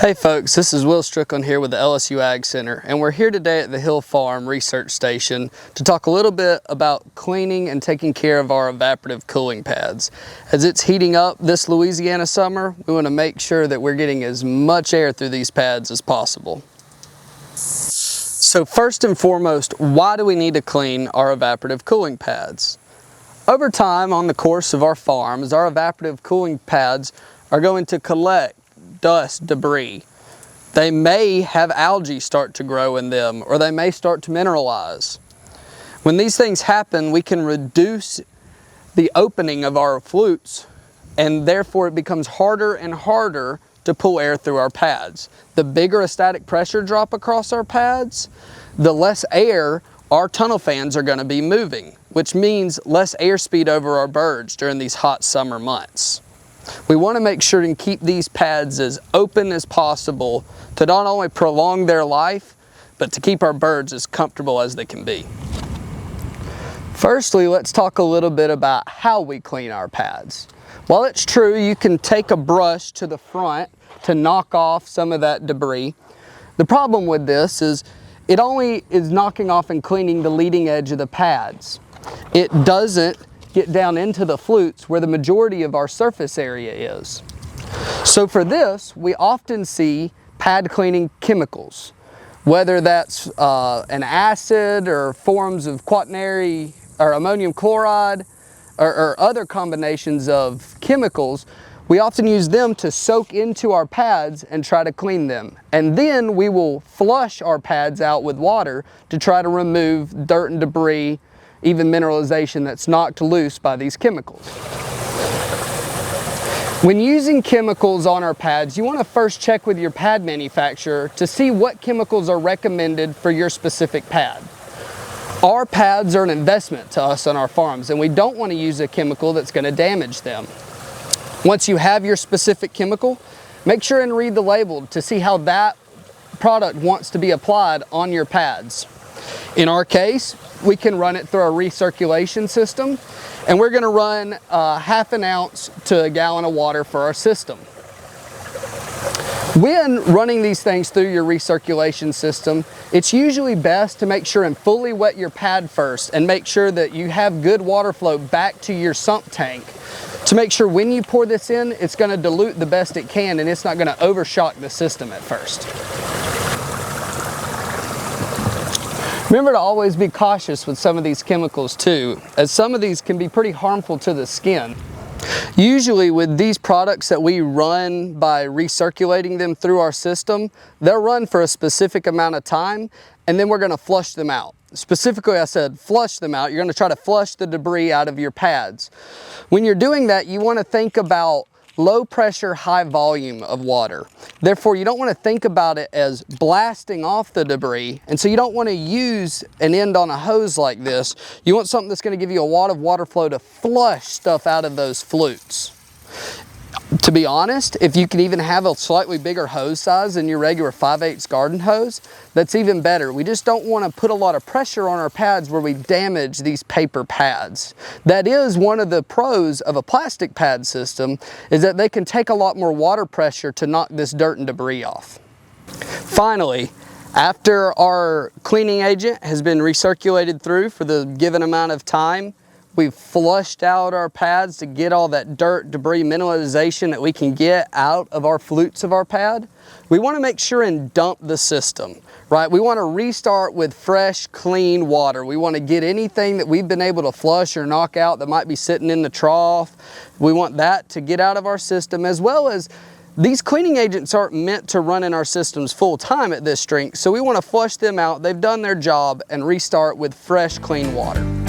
Hey folks, this is Will Strickland here with the LSU Ag Center, and we're here today at the Hill Farm Research Station to talk a little bit about cleaning and taking care of our evaporative cooling pads. As it's heating up this Louisiana summer, we want to make sure that we're getting as much air through these pads as possible. So first and foremost, why do we need to clean our evaporative cooling pads? Over time on the course of our farms, our evaporative cooling pads are going to collect dust, debris. They may have algae start to grow in them, or they may start to mineralize. When these things happen, we can reduce the opening of our flutes, and therefore it becomes harder and harder to pull air through our pads. The bigger a static pressure drop across our pads, the less air our tunnel fans are going to be moving, which means less airspeed over our birds during these hot summer months. We want to make sure and keep these pads as open as possible to not only prolong their life, but to keep our birds as comfortable as they can be. Firstly, let's talk a little bit about how we clean our pads. While it's true you can take a brush to the front to knock off some of that debris, the problem with this is it only is knocking off and cleaning the leading edge of the pads. It doesn't get down into the flutes where the majority of our surface area is. So for this, we often see pad cleaning chemicals, whether that's an acid or forms of quaternary or ammonium chloride or other combinations of chemicals. We often use them to soak into our pads and try to clean them. And then we will flush our pads out with water to try to remove dirt and debris, even mineralization that's knocked loose by these chemicals. When using chemicals on our pads, you want to first check with your pad manufacturer to see what chemicals are recommended for your specific pad. Our pads are an investment to us on our farms, and we don't want to use a chemical that's going to damage them. Once you have your specific chemical, make sure and read the label to see how that product wants to be applied on your pads. In our case, we can run it through our recirculation system, and we're going to run half an ounce to a gallon of water for our system. When running these things through your recirculation system, it's usually best to make sure and fully wet your pad first and make sure that you have good water flow back to your sump tank to make sure when you pour this in, it's going to dilute the best it can and it's not going to overshock the system at first. Remember to always be cautious with some of these chemicals too, as some of these can be pretty harmful to the skin. Usually with these products that we run by recirculating them through our system, they'll run for a specific amount of time and then we're going to flush them out. Specifically, I said flush them out. You're going to try to flush the debris out of your pads. When you're doing that, you want to think about low pressure, high volume of water. Therefore, you don't want to think about it as blasting off the debris, and so you don't want to use an end on a hose like this. You want something that's going to give you a lot of water flow to flush stuff out of those flutes. To be honest, if you can even have a slightly bigger hose size than your regular 5/8 garden hose, that's even better. We just don't want to put a lot of pressure on our pads where we damage these paper pads. That is one of the pros of a plastic pad system, is that they can take a lot more water pressure to knock this dirt and debris off. Finally, after our cleaning agent has been recirculated through for the given amount of time, we've flushed out our pads to get all that dirt, debris, mineralization that we can get out of our flutes of our pad. We want to make sure and dump the system, right? We want to restart with fresh, clean water. We want to get anything that we've been able to flush or knock out that might be sitting in the trough. We want that to get out of our system, as well as these cleaning agents aren't meant to run in our systems full time at this strength, so we want to flush them out. They've done their job and restart with fresh, clean water.